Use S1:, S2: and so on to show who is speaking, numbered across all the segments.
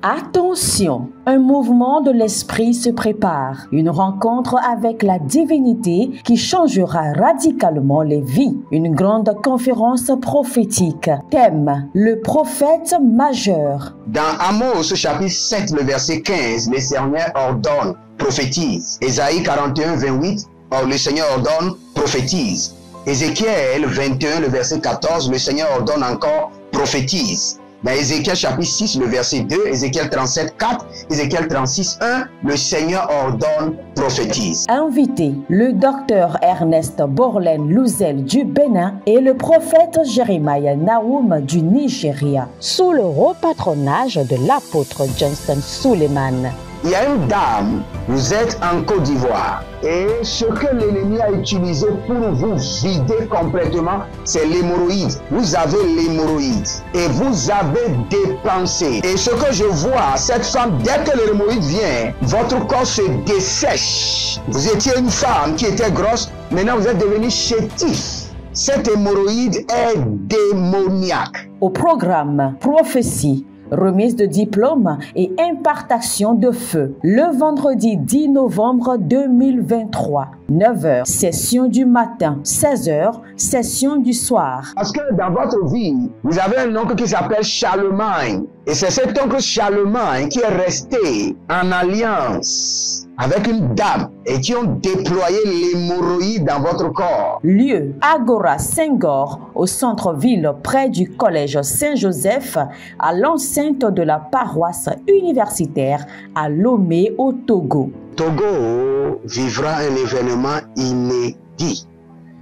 S1: Attention, un mouvement de l'esprit se prépare, une rencontre avec la divinité qui changera radicalement les vies, une grande conférence prophétique. Thème, le prophète majeur.
S2: Dans Amos chapitre 7, le verset 15, le Seigneur ordonne, prophétise. Ésaïe 41, 28, le Seigneur ordonne, prophétise. Ézéchiel 21, le verset 14, le Seigneur ordonne encore, prophétise. Dans Ézéchiel chapitre 6, le verset 2, Ézéchiel 37, 4, Ézéchiel 36, 1, le Seigneur ordonne, prophétise.
S1: Invité, le docteur Ernest Borlen Louzel du Bénin et le prophète Jeremiah Nahum du Nigeria, sous le haut patronage de l'apôtre Johnson Suleiman.
S2: Il y a une dame, vous êtes en Côte d'Ivoire et ce que l'ennemi a utilisé pour vous vider complètement, c'est l'hémorroïde. Vous avez l'hémorroïde et vous avez dépensé. Et ce que je vois, cette femme, dès que l'hémorroïde vient, votre corps se dessèche. Vous étiez une femme qui était grosse, maintenant vous êtes devenu chétif. Cette hémorroïde est démoniaque.
S1: Au programme Prophétie, remise de diplôme et impartation de feu. Le vendredi 10 novembre 2023, 9h, session du matin, 16h, session du soir.
S2: Parce que dans votre vie, vous avez un oncle qui s'appelle Charlemagne. Et c'est cet oncle Charlemagne qui est resté en alliance avec une dame et qui ont déployé l'hémorroïde dans votre corps.
S1: Lieu, Agora Senghor, au centre-ville près du collège Saint-Joseph, à l'enceinte de la paroisse universitaire à Lomé au Togo.
S2: Togo vivra un événement inédit.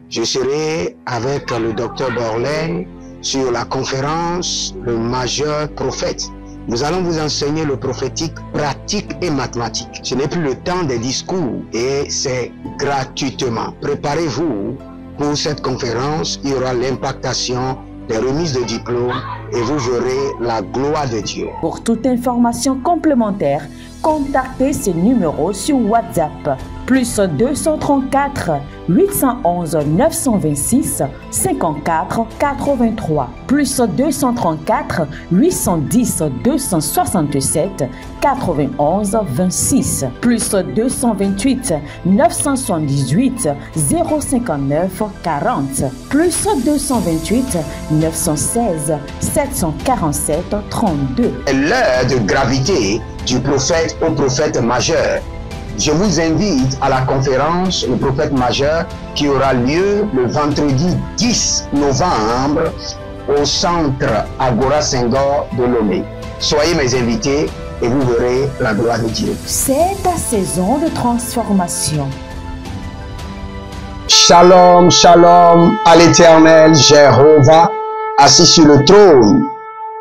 S2: Je serai avec le docteur Borlen sur la conférence Le Majeur Prophète. Nous allons vous enseigner le prophétique pratique et mathématique. Ce n'est plus le temps des discours et c'est gratuitement. Préparez-vous pour cette conférence. Il y aura l'impactation des remises de diplômes et vous verrez la gloire de Dieu.
S1: Pour toute information complémentaire, contactez ces numéros sur WhatsApp. Plus 234 811 926 54 83. Plus 234 810 267 91 26. Plus 228 978 059 40. Plus 228 916 747 32.
S2: L'heure de gravité du prophète au prophète majeur. Je vous invite à la conférence Le Prophète Majeur qui aura lieu le vendredi 10 novembre au centre Agora Senghor de Lomé. Soyez mes invités et vous verrez la gloire de Dieu.
S1: C'est ta saison de transformation.
S2: Shalom, shalom à l'Éternel Jéhovah, assis sur le trône,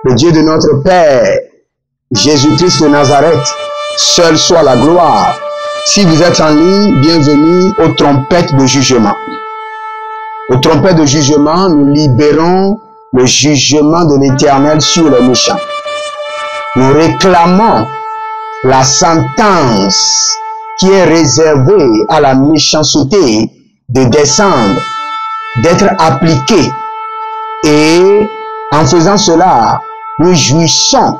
S2: le Dieu de notre Père, Jésus-Christ de Nazareth, seul soit la gloire. Si vous êtes en ligne, bienvenue aux trompettes de jugement. Aux trompettes de jugement, nous libérons le jugement de l'Éternel sur les méchants. Nous réclamons la sentence qui est réservée à la méchanceté de descendre, d'être appliquée. Et en faisant cela, nous jouissons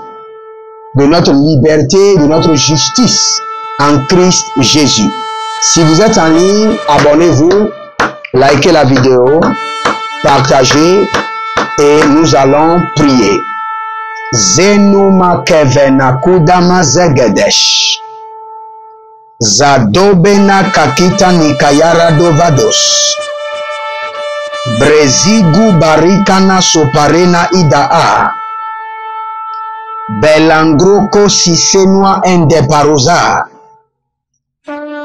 S2: de notre liberté, de notre justice en Christ Jésus. Si vous êtes en ligne, abonnez-vous, likez la vidéo, partagez et nous allons prier. Zenuma kevena kudama zegedesh. Zadobena kakita nikayara dovados. Brezigu barikana soparena idaa. Belangroko sisenwa endeparosa.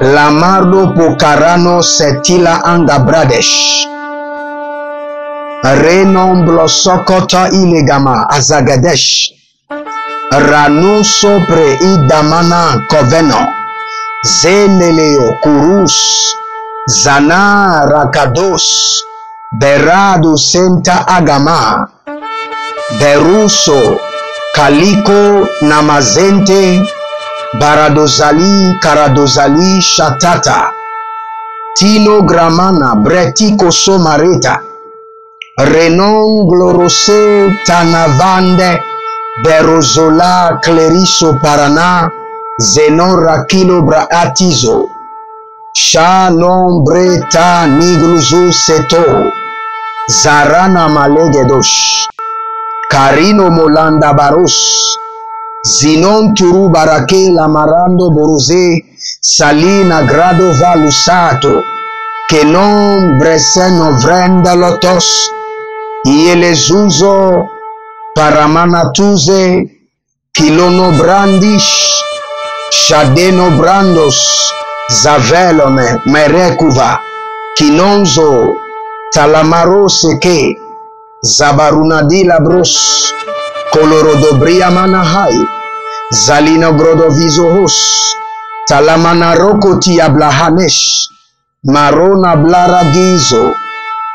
S2: Lamardo pokarano setila angabradesh. Renomblo sokota ilegama azagadesh. Rano sopre idamana koveno. Zeneleo kurus. Zana rakados. Berado senta agama. Beruso. Kaliko namazente. Baradozali, karadozali, shatata. Tino gramana, bretiko somareta. Renon glorose tanavande. Berozola cleriso parana, zenora kilo braatizo, shanombre ta nigluzu seto, zarana malegedosh, karino molanda baros, zinon turu barake lamarando borose, salina grado valusato, che non breseno vrenda lotos, ielezuzo paramanatuze, kilono brandish, shadeno brandos, zavelone merekuva, kinonzo, talamaro seke, zabarunadi labros, kolorodobria manahai, zalino grodovizohos, talamana rokoti ablahanesh, marona blaragizo,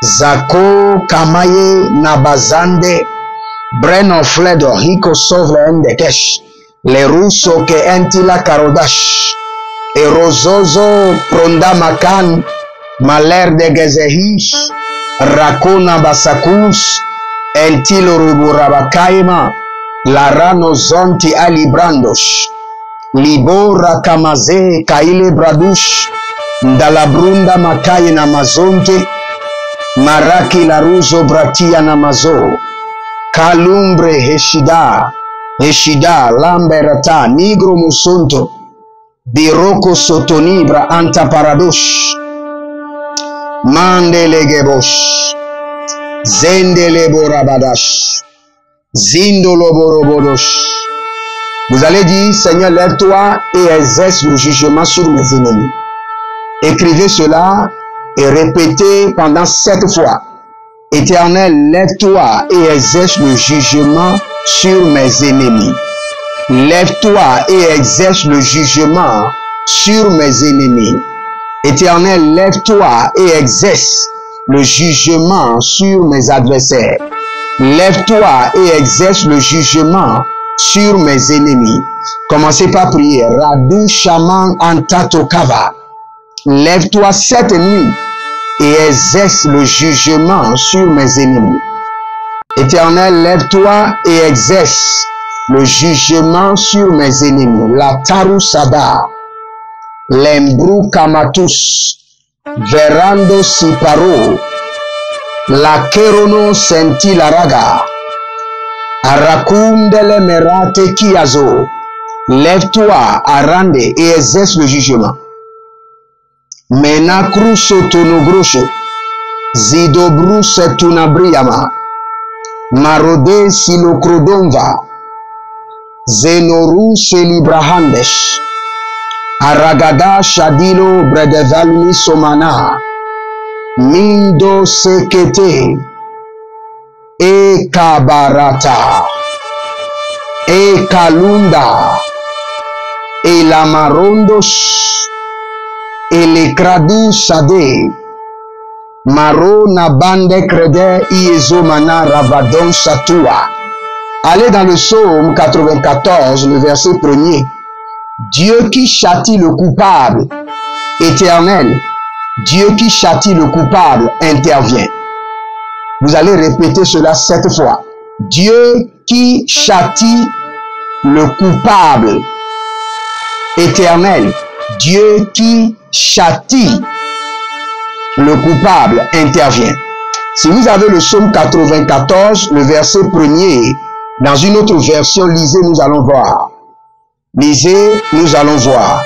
S2: zako kamaye nabazande, breno fledo hiko sovle endekesh, le russo ke entila karodash, erozozo pronda makan, maler de gezehish, rakona basakus, entilo ruburabakaima, larano zonti alibrandosh, libora kamaze kaile bradush, ndalabrunda makaye na mazonte, maraki laruzo bratia na mazo, kalumbre heshida, heshida lamberata nigro musonto, biroko sotonibra anta paradosh, mandele gebosh, zendele borabadash, zindolo borobodosh. Vous allez dire, Seigneur, lève-toi et exerce le jugement sur mes ennemis. Écrivez cela et répétez pendant 7 fois. Éternel, lève-toi et exerce le jugement sur mes ennemis. Lève-toi et exerce le jugement sur mes ennemis. Éternel, lève-toi et exerce le jugement sur mes adversaires. Lève-toi et exerce le jugement sur mes ennemis. Commencez par prier. Radu shaman antatokava. Lève-toi cette nuit et exerce le jugement sur mes ennemis. Éternel, lève-toi et exerce le jugement sur mes ennemis. La tarusada, l'embrou kamatus, verando siparo, la kerono senti la raga, arakundele merate kiazo. Lève-toi, arande, et exerce le jugement. Menakru sotonogrosho, zidobru setunabriama, marode silokrodonva, zenoru selibrahandesh, aragada shadilo bredevalmi somana, mindo sekete, e kabarata, e kalunda, e lamarondos, et les cradu sade, maro na bande crede iezomana rabadon satua. Allez dans le psaume 94, le verset 1er. Dieu qui châtie le coupable, éternel, Dieu qui châtie le coupable intervient. Vous allez répéter cela 7 fois. Dieu qui châtie le coupable, éternel, Dieu qui châtie le coupable intervient. Si vous avez le psaume 94, le verset 1er, dans une autre version, lisez, nous allons voir. Lisez, nous allons voir.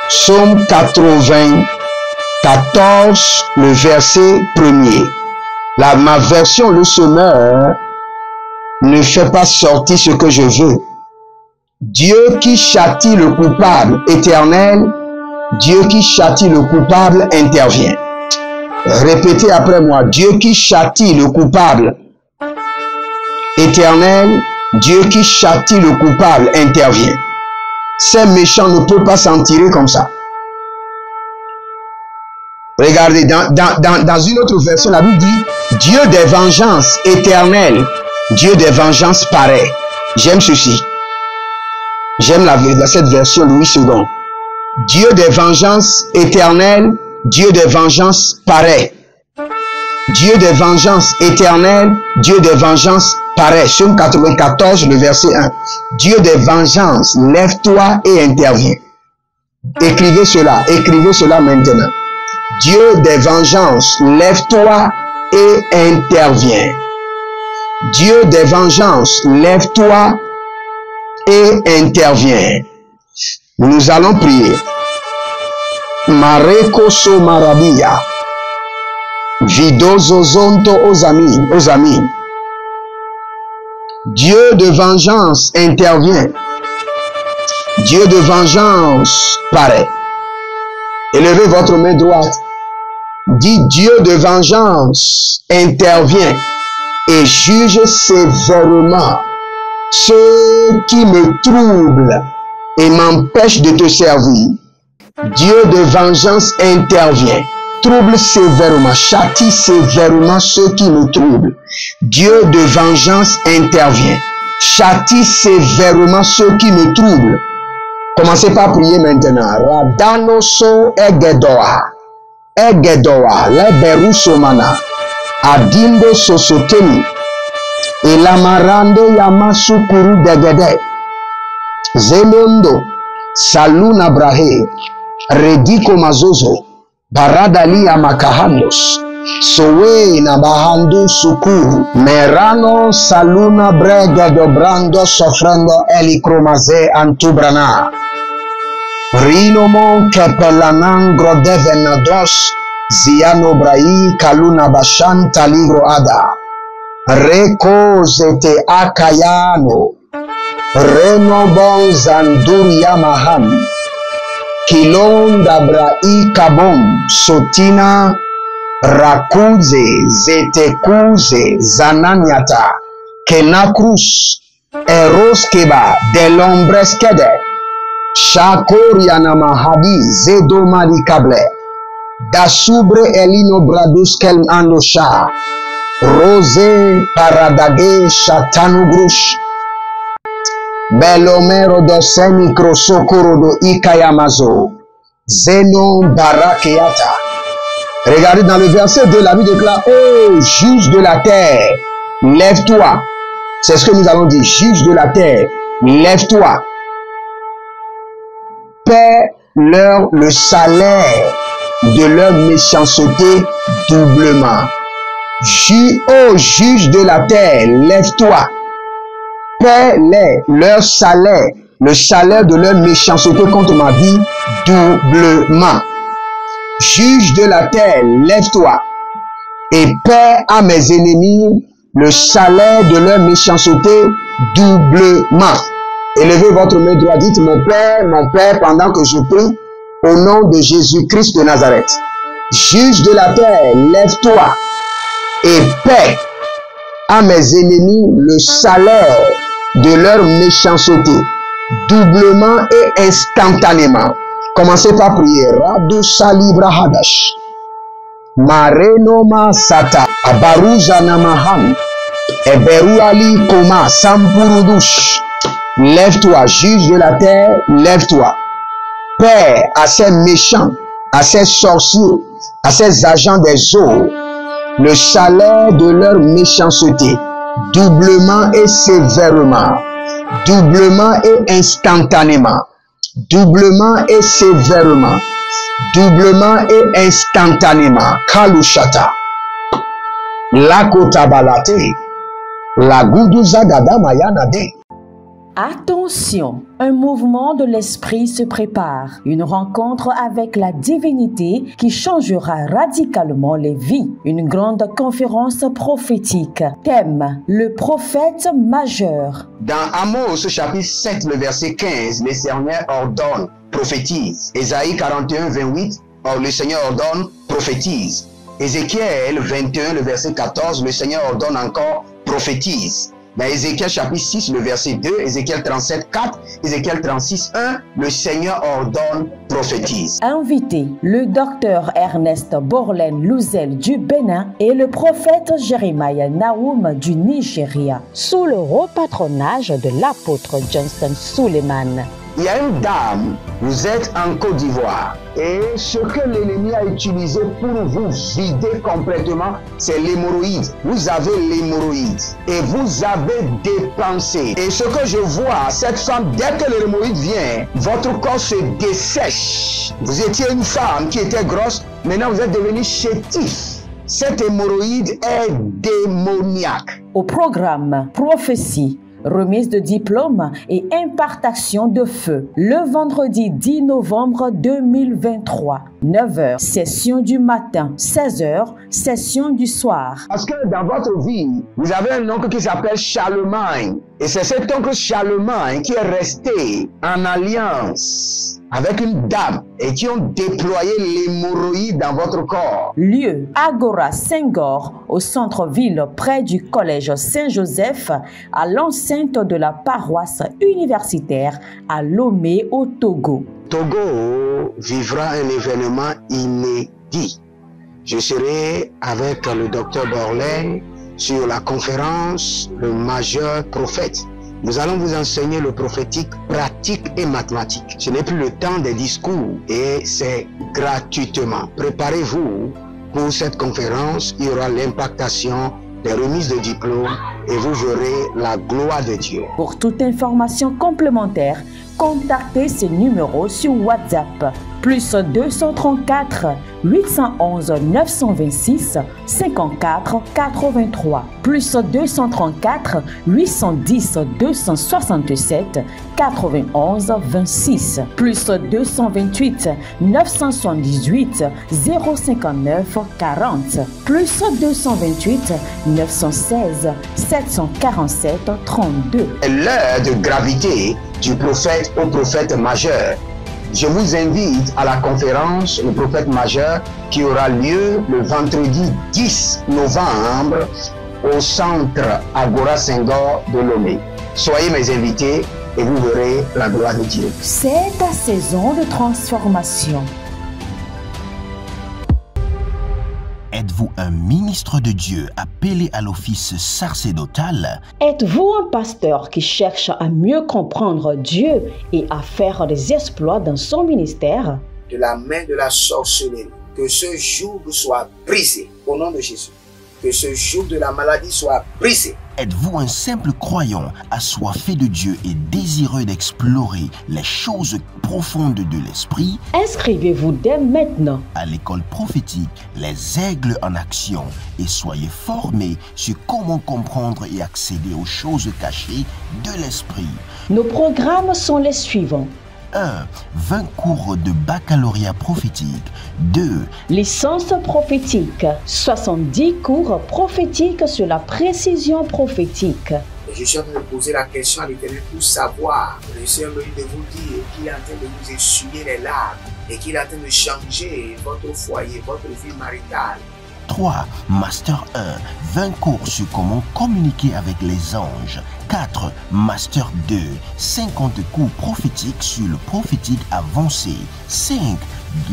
S2: Psaume 94, le verset 1er. Ma version, le semeur, ne fait pas sortir ce que je veux. Dieu qui châtie le coupable, éternel, Dieu qui châtie le coupable intervient. Répétez après moi. Dieu qui châtie le coupable, éternel, Dieu qui châtie le coupable intervient. Ces méchants ne peuvent pas s'en tirer comme ça. Regardez, dans une autre version, la Bible dit Dieu des vengeances éternelles, Dieu des vengeances paraît. J'aime ceci. J'aime cette version Louis II. Dieu des vengeances éternelles, Dieu des vengeances paraît. Dieu des vengeances éternelles, Dieu des vengeances paraît. Psaume 94, le verset 1. Dieu des vengeances, lève-toi et interviens. Écrivez cela maintenant. Dieu des vengeances, lève-toi et interviens. Dieu des vengeances, lève-toi et interviens. Nous allons prier. Mareko so marabia. Vidozo zonto aux amis. Dieu de vengeance intervient. Dieu de vengeance paraît. Élevez votre main droite. Dites Dieu de vengeance intervient et juge sévèrement ceux qui me troublent et m'empêchent de te servir. Dieu de vengeance intervient. Trouble sévèrement, châtie sévèrement ceux qui me troublent. Dieu de vengeance intervient. Châtie sévèrement ceux qui me troublent. Commencez par prier maintenant. Radano so egedoa. Egedoa, leberu somana. Adimbo sosoteni. Elamarande yamasukuru degede. Zelondo. Saluna brahe. Rediko mazozo. Baradali amakahandos. Sowe na bahandu sukuru. Merano saluna brega dobrando sofrendo elikromaze antubrana. Rinomo kepelanan grodevenados. Ziano brai kaluna bashan taligro ada. Reko zete akayano. Reno bon zandur yamahan. Kilon dabrai kabom sotina rakuze zetekuze zananyata kenakrus eroskeba delombreskede shakoriana mahadi zedomali kable dasubre elino braduskel andosha rose paradage shatanugrush Belomero do semi crosokoro do ikayamazo. Zeno barakeata. Regardez dans le verset 2, la Bible déclare, ô juge de la terre, lève-toi. C'est ce que nous allons dire, juge de la terre, lève-toi. Paie-leur le salaire de leur méchanceté doublement. Ô juge de la terre, lève-toi. Paie-les leur salaire, le salaire de leur méchanceté contre ma vie, doublement. Juge de la terre, lève-toi et paie à mes ennemis le salaire de leur méchanceté doublement. Élevez votre main droite, dites mon Père, pendant que je prie, au nom de Jésus-Christ de Nazareth. Juge de la terre, lève-toi et paie à mes ennemis le salaire de leur méchanceté, doublement et instantanément. Commencez par prier. Radu salibra hadash. Mareno sata. Abaruja namahan. Eberu ali koma sampurudush. Lève-toi, juge de la terre, lève-toi. Père à ces méchants, à ces sorciers, à ces agents des eaux, le salaire de leur méchanceté, doublement et sévèrement, doublement et instantanément, doublement et sévèrement, doublement et instantanément. Kalushata, Lakotabalate, Laguduzagada mayanade.
S1: Attention, un mouvement de l'esprit se prépare, une rencontre avec la divinité qui changera radicalement les vies, une grande conférence prophétique. Thème, le prophète majeur.
S2: Dans Amos chapitre 7, le verset 15, le Seigneur ordonne, prophétise. Ésaïe 41, 28, le Seigneur ordonne, prophétise. Ézéchiel 21, le verset 14, le Seigneur ordonne encore, prophétise. Dans Ézéchiel chapitre 6, le verset 2, Ézéchiel 37, 4, Ézéchiel 36, 1, le Seigneur ordonne, prophétise.
S1: Invité, le docteur Ernest Borlen Louzel du Bénin et le prophète Jeremiah Nahum du Nigeria, sous le haut patronage de l'apôtre Johnson Suleiman.
S2: il y a une dame, vous êtes en Côte d'Ivoire et ce que l'ennemi a utilisé pour vous vider complètement, c'est l'hémorroïde. Vous avez l'hémorroïde et vous avez dépensé. Et ce que je vois, cette femme, dès que l'hémorroïde vient, votre corps se dessèche. Vous étiez une femme qui était grosse, maintenant vous êtes devenu chétif. Cette hémorroïde est démoniaque.
S1: Au programme Prophétie, remise de diplôme et impartation de feu. Le vendredi 10 novembre 2023, 9h, session du matin, 16h, session du soir.
S2: Parce que dans votre vie, vous avez un oncle qui s'appelle Charlemagne. Et c'est cet oncle Charlemagne qui est resté en alliance avec une dame et qui ont déployé l'hémorroïde dans votre corps.
S1: Lieu, Agora Senghor, au centre-ville près du collège Saint-Joseph, à l'enceinte de la paroisse universitaire à Lomé au Togo.
S2: Togo vivra un événement inédit. Je serai avec le docteur Borley sur la conférence Le Majeur Prophète. Nous allons vous enseigner le prophétique pratique et mathématique. Ce n'est plus le temps des discours et c'est gratuitement. Préparez-vous pour cette conférence. Il y aura l'impactation des remises de diplômes et vous verrez la gloire de Dieu.
S1: Pour toute information complémentaire, contactez ce numéro sur WhatsApp. Plus 234 811 926 54 83. Plus 234 810 267 91 26. Plus 228 978 059 40. Plus 228 916 747 32.
S2: L'heure de gravité du prophète au prophète majeur. Je vous invite à la conférence Le Prophète Majeur qui aura lieu le vendredi 10 novembre au centre Agora Senghor de Lomé. Soyez mes invités et vous verrez la gloire de Dieu.
S1: C'est ta saison de transformation.
S3: Êtes-vous un ministre de Dieu appelé à l'office sacerdotal?
S1: Êtes-vous un pasteur qui cherche à mieux comprendre Dieu et à faire des exploits dans son ministère?
S4: De la main de la sorcellerie, que ce joug soit brisé au nom de Jésus. Que ce joug de la maladie soit brisé.
S3: Êtes-vous un simple croyant assoiffé de Dieu et désireux d'explorer les choses profondes de l'esprit?
S1: Inscrivez-vous dès maintenant
S3: À l'école prophétique Les Aigles en Action et soyez formés sur comment comprendre et accéder aux choses cachées de l'esprit.
S1: Nos programmes sont les suivants.
S3: 1. 20 cours de baccalauréat prophétique. 2.
S1: Licence prophétique. 70 cours prophétiques sur la précision prophétique.
S4: Je suis en train de poser la question à l'Éternel pour savoir. Le Seigneur me dit de vous dire qu'il est en train de vous essuyer les larmes et qu'il est en train de changer votre foyer, votre vie maritale.
S3: 3. Master 1. 20 cours sur comment communiquer avec les anges. 4. Master 2. 50 cours prophétiques sur le prophétique avancé. 5.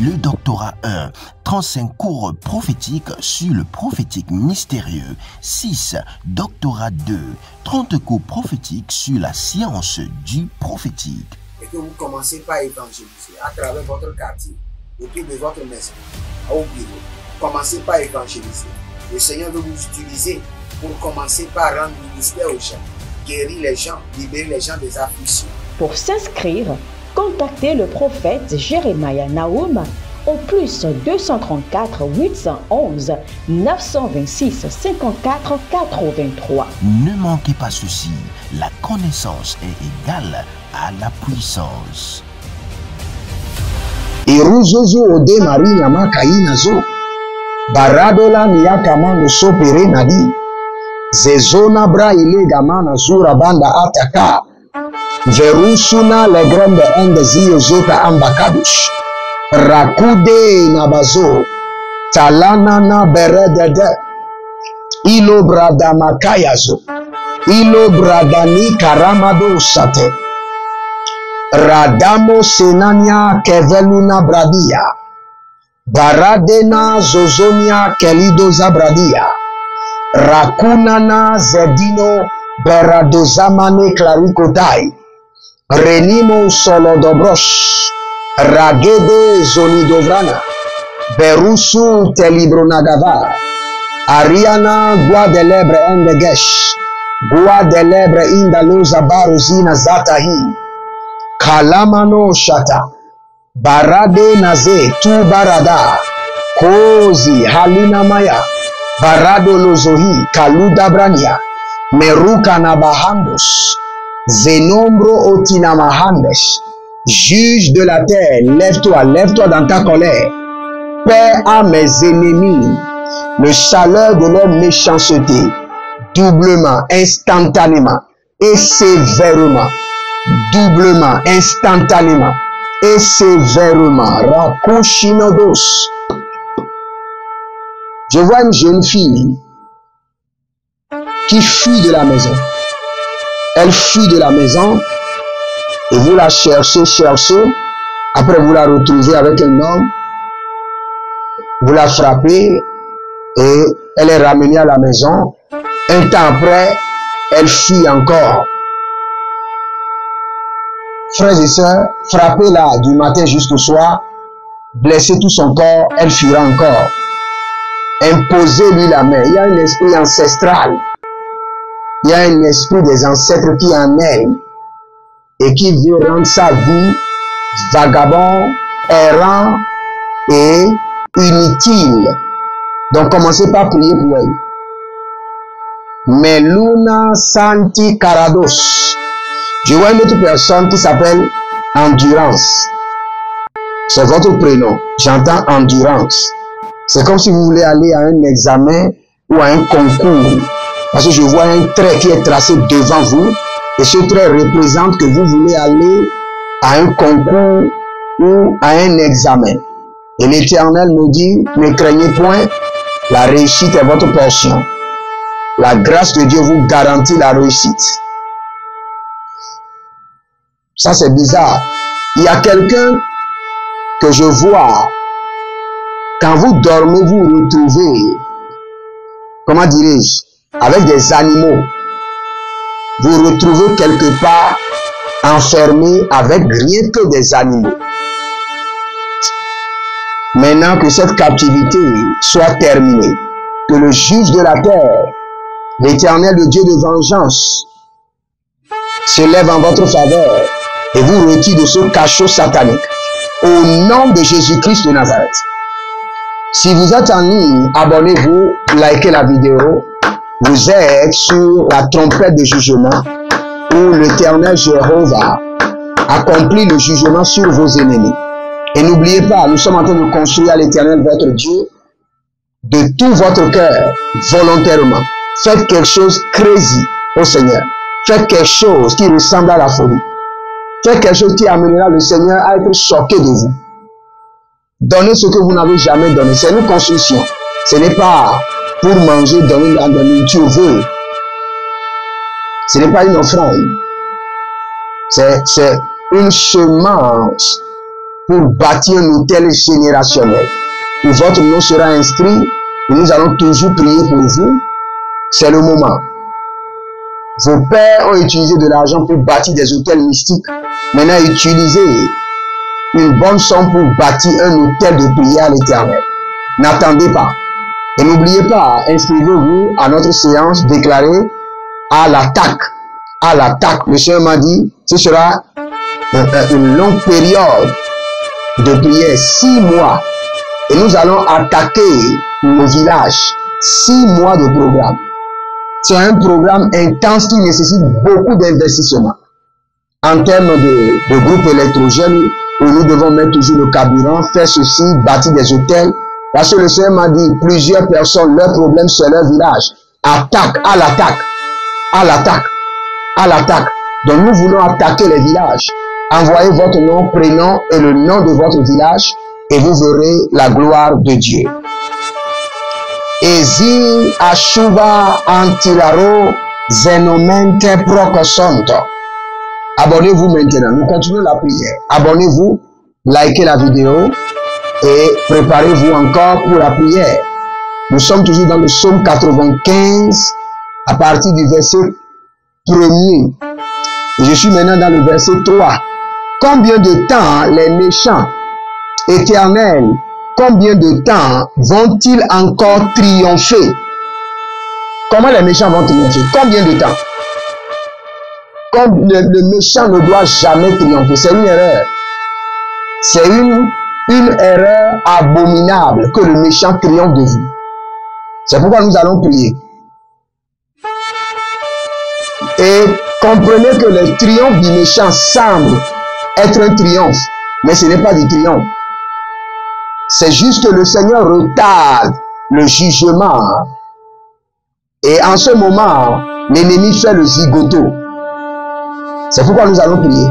S3: Le doctorat 1. 35 cours prophétiques sur le prophétique mystérieux. 6. Doctorat 2. 30 cours prophétiques sur la science du prophétique.
S4: Et que vous commencez par évangéliser à travers votre quartier, autour de votre maison, au bureau. Commencez par évangéliser. Le Seigneur veut vous utiliser pour commencer par rendre ministère aux gens, guérir les gens, libérer les gens des afflictions.
S1: Pour s'inscrire, contactez le prophète Jérémia Naoum au plus 234 811 926 54 83.
S3: Ne manquez pas ceci, la connaissance est égale à la puissance.
S2: Iruzozo ode Maria makaina zo. Baradola niyakamano sopere nadi. Zezona bra ile gamana zura banda ataka. Verusuna legrande endezio zota ambakadush. Rakude nabazo. Talana na beredede. Ilo brada makayazo. Ilo bradani karamado sate. Radamo senania keveluna bradia. Baradena zozonia kelidoza bradia. Rakunana zedino beradozamane clarikotai. Renimo Solodobrosh, Ragede Zonidovrana, Berusu Telibronagava, Ariana Guadelebre Endegesh, Guadelebre Indaloza Baruzina Zatahi, Kalamano Shata, Barade Naze Tu Barada, Kozi Halina Maya, Barado Lozohi, Kaluda Brania, Meruka Nabahandos, Zenombro Otinamahandes, juge de la terre, lève-toi dans ta colère. Paix à mes ennemis, le chaleur de leur méchanceté, doublement, instantanément et sévèrement, doublement, instantanément et sévèrement. Rakushinodos. Je vois une jeune fille qui fuit de la maison. Elle fuit de la maison et vous la cherchez. Après vous la retrouvez avec un homme. Vous la frappez et elle est ramenée à la maison. Un temps après, elle fuit encore. Frères et sœurs, frappez-la du matin jusqu'au soir, blessez tout son corps, elle fuira encore. Imposez-lui la main. Il y a un esprit ancestral. Il y a un esprit des ancêtres qui est en elle et qui veut rendre sa vie vagabond, errant et inutile. Donc commencez par prier pour elle. Meluna Santi Karados. Je vois une autre personne qui s'appelle Endurance. C'est votre prénom. J'entends Endurance. C'est comme si vous voulez aller à un examen ou à un concours. Parce que je vois un trait qui est tracé devant vous. Et ce trait représente que vous voulez aller à un concours ou à un examen. Et l'Éternel me dit, ne craignez point, la réussite est votre portion. La grâce de Dieu vous garantit la réussite. Ça c'est bizarre. Il y a quelqu'un que je vois, quand vous dormez, vous retrouvez, comment dirais-je, avec des animaux. Vous retrouvez quelque part enfermé avec rien que des animaux. Maintenant que cette captivité soit terminée, que le juge de la terre, l'Éternel, le Dieu de vengeance, se lève en votre faveur et vous retire de ce cachot satanique. Au nom de Jésus-Christ de Nazareth. Si vous êtes en ligne, abonnez-vous, likez la vidéo. Vous êtes sur la trompette de jugement où l'Éternel Jéhovah accomplit le jugement sur vos ennemis. Et n'oubliez pas, nous sommes en train de construire à l'Éternel votre Dieu de tout votre cœur, volontairement. Faites quelque chose crazy au Seigneur. Faites quelque chose qui ressemble à la folie. Faites quelque chose qui amènera le Seigneur à être choqué de vous. Donnez ce que vous n'avez jamais donné. C'est une construction. Ce n'est pas pour manger, donner la nourriture. Ce n'est pas une offrande. C'est une semence pour bâtir un hôtel générationnel. Où votre nom sera inscrit et nous allons toujours prier pour vous. C'est le moment. Vos pères ont utilisé de l'argent pour bâtir des hôtels mystiques. Maintenant, utilisez une bonne somme pour bâtir un hôtel de prière à l'Éternel. N'attendez pas. Et n'oubliez pas, inscrivez-vous à notre séance déclarée à l'attaque. À l'attaque. Le Seigneur m'a dit, ce sera une longue période de prière, 6 mois. Et nous allons attaquer nos villages. 6 mois de programme. C'est un programme intense qui nécessite beaucoup d'investissement. En termes de groupe électrogène, où nous devons mettre toujours le carburant, faire ceci, bâtir des hôtels. Parce que le Seigneur m'a dit, plusieurs personnes, leur problème c'est leur village. Attaque, à l'attaque, à l'attaque, à l'attaque. Donc nous voulons attaquer les villages. Envoyez votre nom, prénom et le nom de votre village et vous verrez la gloire de Dieu. Ezi Ashuva Antilaro Zenomente Procosonto. Abonnez-vous maintenant. Nous continuons la prière. Abonnez-vous, likez la vidéo et préparez-vous encore pour la prière. Nous sommes toujours dans le psaume 95 à partir du verset 1er. Je suis maintenant dans le verset 3. Combien de temps les méchants, éternels, combien de temps vont-ils encore triompher? Comment les méchants vont triompher? Combien de temps? Comme le méchant ne doit jamais triompher. C'est une erreur. C'est une erreur abominable que le méchant triomphe de vous. C'est pourquoi nous allons prier. Et comprenez que le triomphe du méchant semble être un triomphe, mais ce n'est pas du triomphe. C'est juste que le Seigneur retarde le jugement. Et en ce moment, l'ennemi fait le zigoto. C'est pourquoi nous allons prier.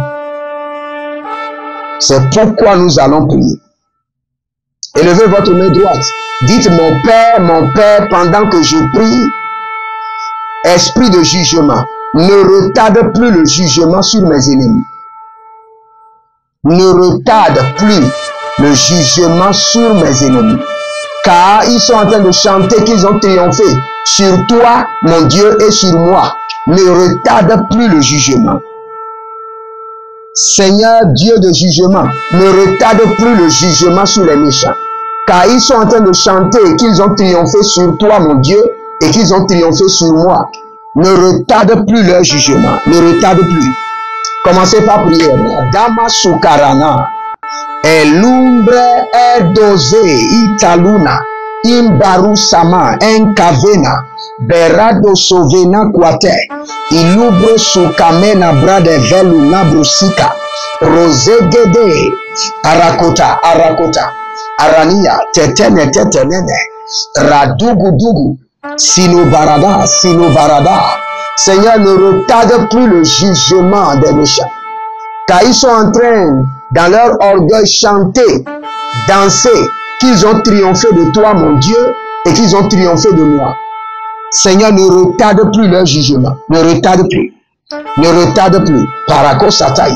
S2: C'est pourquoi nous allons prier. Élevez votre main droite. Dites, mon Père, pendant que je prie, esprit de jugement, ne retarde plus le jugement sur mes ennemis. Ne retarde plus le jugement sur mes ennemis. Car ils sont en train de chanter qu'ils ont triomphé sur toi, mon Dieu, et sur moi. Ne retarde plus le jugement. Seigneur Dieu de jugement, ne retarde plus le jugement sur les méchants. Car ils sont en train de chanter qu'ils ont triomphé sur toi, mon Dieu, et qu'ils ont triomphé sur moi. Ne retarde plus leur jugement. Ne retarde plus. Commencez par prière. Dama sukarana. Elumbre erdoze italuna. Imbarusama enkavena. Berado sovena kwate. Ilubro sukamena brade velu nabrusika. Rosegede. Arakota. Arania. Tetene. Radugu. Sinobarada. Seigneur, ne retarde plus le jugement des méchants. Car ils sont en train, dans leur orgueil, chanter, danser, qu'ils ont triomphé de toi, mon Dieu, et qu'ils ont triomphé de moi. Seigneur, ne retarde plus leur jugement. Ne retarde plus. Parakosatai,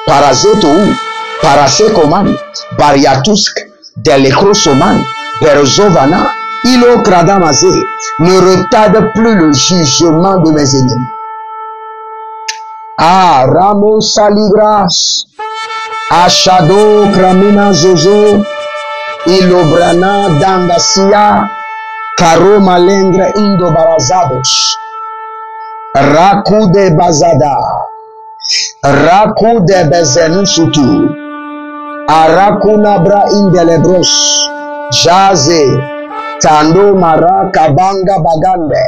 S2: Parazetou, Parasekoman, Bariatusk, Delekrosoman, Berzovana, Ilo Kradamazé, ne retarde plus le jugement de mes ennemis. Ah, Ramo Saligras, Ashado Kramina Zozo, Ilobrana Dandasia, Karo Malengre Indo Barazados, Raku de Bazada, Raku de Bezenusutu, Araku Nabra Indelebros, Jaze, Tando Mara Kabanga Bagande,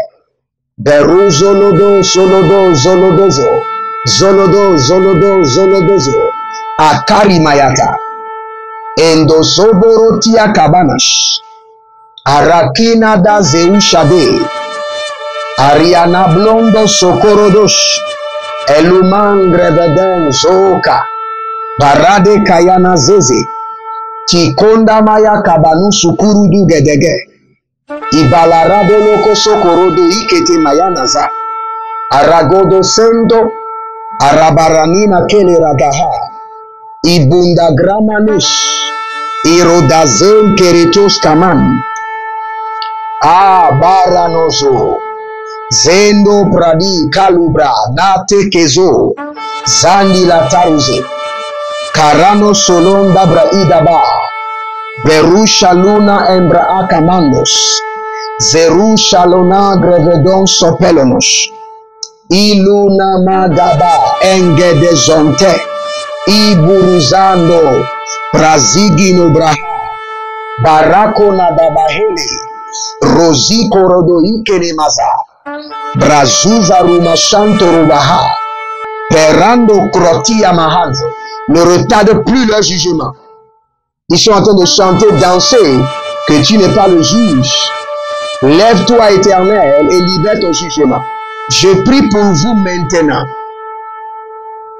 S2: Beru Zolodo, Zolodozo, Akari Mayata, Endosoborotia Kabanash, Arakina da Zeushade, Ariana Blondo Sokorodosh, Elumangre Beden Zoka, Barade Kayana Zeze, Chikonda Maya Kabanu Sukuru du Gedege, Ibalarado Loko Sokorodo Ikete Mayanaza, Aragodo Sendo, Arabaranina Kele Ragaha, Ibunda Gramanush, Irodazen Keretos Kaman, Baranozo, Zendo Pradi Kalubra, Nate Kezo, Zandi Lataruze, Karano Solonda Braidaba, Berusha Luna Embra Akamandos, Zerusha Luna Grevedon Sopelonos, Iluna Magaba Engede Zonte, Iburuzando, Brazigino Braha, Barako Nadabahele, Rosiko Rodoike Nemaza, Brazuza Ruma Shanto Rubaha, Perando Krotia Mahanzo. Ne retarde plus leur jugement. Ils sont en train de chanter, danser, que tu n'es pas le juge. Lève-toi, Éternel, et libère ton jugement. Je prie pour vous maintenant.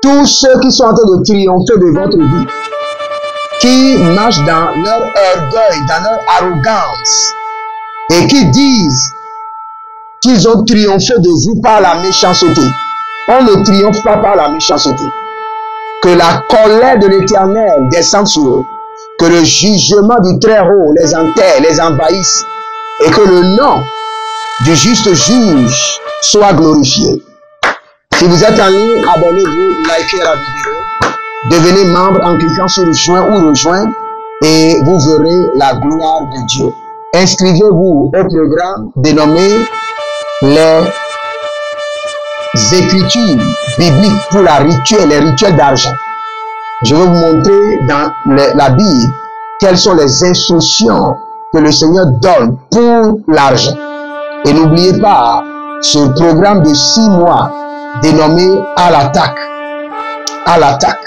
S2: Tous ceux qui sont en train de triompher de votre vie, qui marchent dans leur orgueil, dans leur arrogance, et qui disent qu'ils ont triomphé de vous par la méchanceté. On ne triomphe pas par la méchanceté. Que la colère de l'Éternel descende sur eux. Que le jugement du Très-Haut les enterre, les envahisse. Et que le nom du juste juge soit glorifié. Si vous êtes en ligne, abonnez-vous, likez la vidéo, devenez membre en cliquant sur Joindre ou Rejoindre et vous verrez la gloire de Dieu. Inscrivez-vous au programme dénommé les Écritures bibliques pour les rituels d'argent. Je vais vous montrer dans la Bible quelles sont les instructions que le Seigneur donne pour l'argent. Et n'oubliez pas ce programme de 6 mois dénommé À l'attaque. À l'attaque.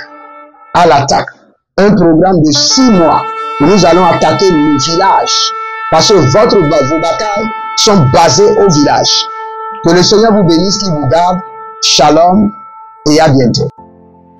S2: À l'attaque. Un programme de 6 mois où nous allons attaquer le village. Parce que vos batailles sont basées au village. Que le Seigneur vous bénisse, qu'il vous garde. Shalom et à bientôt.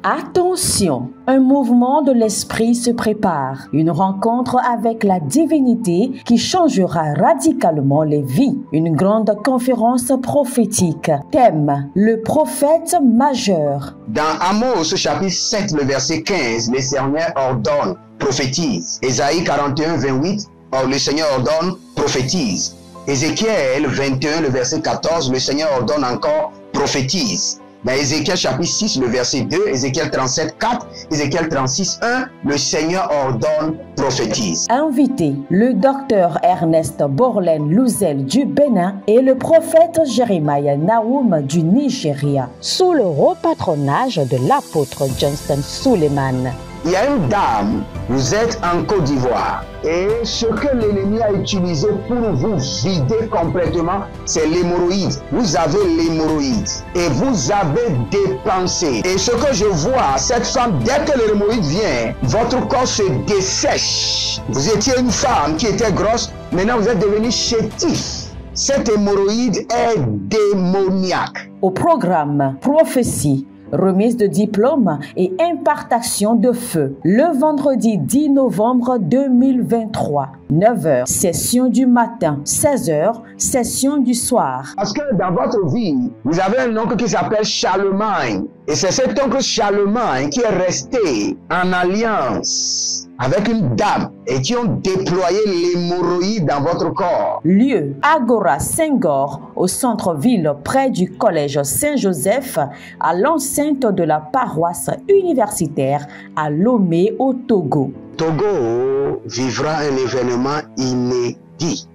S1: Attention, un mouvement de l'esprit se prépare, une rencontre avec la divinité qui changera radicalement les vies, une grande conférence prophétique. Thème, le prophète majeur.
S2: Dans Amos chapitre 7, le verset 15, le Seigneur ordonne, prophétise. Ésaïe 41, 28, le Seigneur ordonne, prophétise. Ézéchiel 21, le verset 14, le Seigneur ordonne encore, prophétise. Dans Ézéchiel chapitre 6, le verset 2, Ézéchiel 37, 4, Ézéchiel 36, 1, le Seigneur ordonne, prophétise.
S1: Invité, le docteur Ernest Borlen Louzel du Bénin et le prophète Jeremiah Nahum du Nigeria, sous le haut patronage de l'apôtre Johnson Suleiman.
S2: Il y a une dame, vous êtes en Côte d'Ivoire, et ce que l'ennemi a utilisé pour vous vider complètement, c'est l'hémorroïde. Vous avez l'hémorroïde et vous avez dépensé. Et ce que je vois, cette femme, dès que l'hémorroïde vient, votre corps se dessèche. Vous étiez une femme qui était grosse, maintenant vous êtes devenu chétif. Cette hémorroïde est démoniaque.
S1: Au programme Prophétie, remise de diplôme et impartation de feu. Le vendredi 10 novembre 2023, 9h, session du matin, 16h, session du soir.
S2: Parce que dans votre vie, vous avez un oncle qui s'appelle Charlemagne. Et c'est cet oncle Charlemagne qui est resté en alliance avec une dame et qui ont déployé l'hémorroïde dans votre corps.
S1: Lieu, Agora Senghor, au centre-ville près du collège Saint-Joseph, à l'enceinte de la paroisse universitaire à Lomé au Togo.
S2: Togo vivra un événement inédit.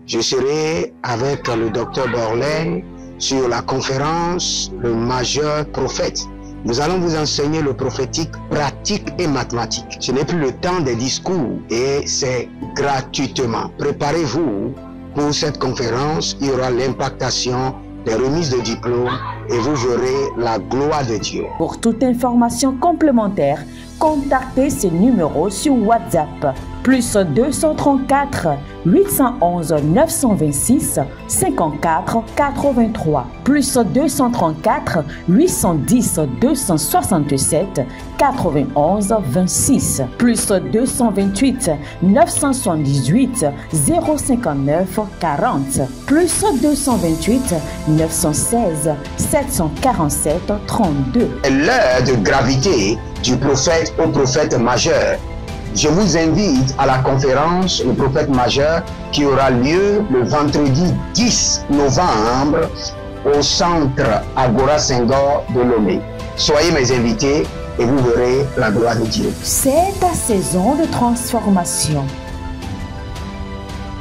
S2: Je serai avec le docteur Borlen sur la conférence Le Majeur Prophète. Nous allons vous enseigner le prophétique pratique et mathématique. Ce n'est plus le temps des discours et c'est gratuitement. Préparez-vous pour cette conférence. Il y aura l'impactation, des remises de diplômes et vous verrez la gloire de Dieu.
S1: Pour toute information complémentaire, contactez ces numéros sur WhatsApp. Plus 234 811 926 54 83. Plus 234 810 267 91 26. Plus 228 978 059 40. Plus 228 916 747 32.
S2: L'heure de gravité du prophète au prophète majeur. Je vous invite à la conférence Le Prophète Majeur qui aura lieu le vendredi 10 novembre au centre Agora Senghor de Lomé. Soyez mes invités et vous verrez la gloire de Dieu.
S1: C'est ta saison de transformation.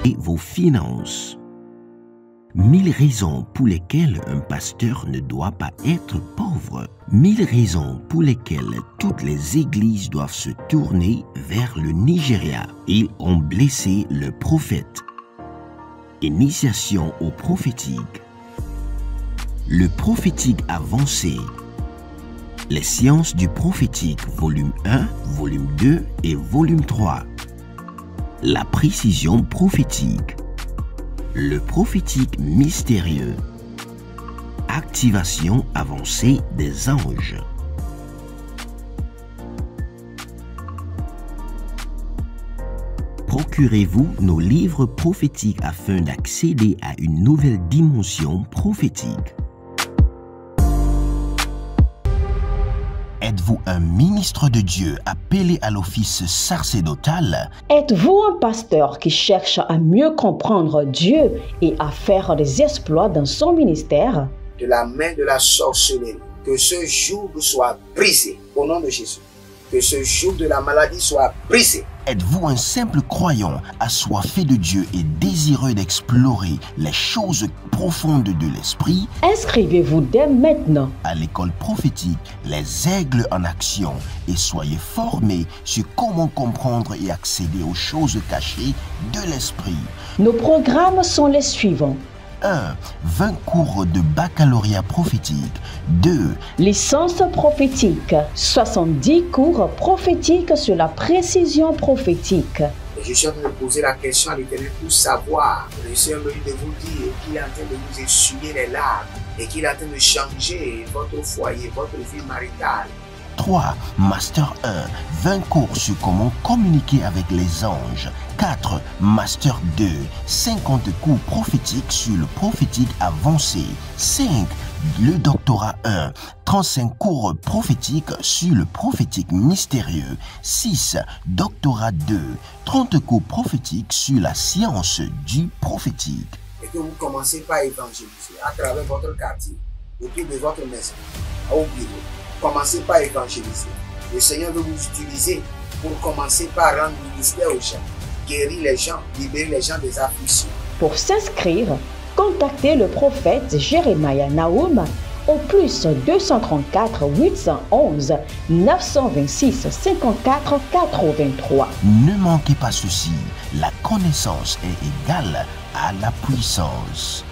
S3: Et vos finances. 1000 raisons pour lesquelles un pasteur ne doit pas être pauvre. 1000 raisons pour lesquelles toutes les églises doivent se tourner vers le Nigeria. Ils ont blessé le prophète. Initiation au prophétique. Le prophétique avancé. Les sciences du prophétique, volume 1, volume 2 et volume 3. La précision prophétique. Le prophétique mystérieux. Activation avancée des anges. Procurez-vous nos livres prophétiques afin d'accéder à une nouvelle dimension prophétique. Êtes-vous un ministre de Dieu appelé à l'office sacerdotal?
S1: Êtes-vous un pasteur qui cherche à mieux comprendre Dieu et à faire des exploits dans son ministère?
S4: de la main de la sorcellerie. Que ce joug soit brisé au nom de Jésus. Que ce joug de la maladie soit brisé.
S3: Êtes-vous un simple croyant assoiffé de Dieu et désireux d'explorer les choses profondes de l'esprit?
S1: Inscrivez-vous dès maintenant
S3: À l'école prophétique Les Aigles en Action et soyez formés sur comment comprendre et accéder aux choses cachées de l'esprit.
S1: Nos programmes sont les suivants.
S3: 1. 20 cours de baccalauréat prophétique. 2.
S1: Licence prophétique. 70 cours prophétiques sur la précision prophétique.
S4: Et je suis en train de poser la question à l'Éternel pour savoir. Le Seigneur me dit de vous dire qu'il est en train de vous essuyer les larmes et qu'il est en train de changer votre foyer, votre vie maritale.
S3: 3. Master 1. 20 cours sur comment communiquer avec les anges. 4. Master 2. 50 cours prophétiques sur le prophétique avancé. 5. Le doctorat 1. 35 cours prophétiques sur le prophétique mystérieux. 6. Doctorat 2. 30 cours prophétiques sur la science du prophétique.
S4: Et que vous commencez par évangéliser à travers votre quartier, autour de votre maison, au bureau. Commencez par évangéliser. Le Seigneur veut vous utiliser pour commencer par rendre ministère aux gens, guérir les gens, libérer les gens des afflictions.
S1: Pour s'inscrire, contactez le prophète Jeremiah Nahum au plus 234 811 926 54 83.
S3: Ne manquez pas ceci, la connaissance est égale à la puissance.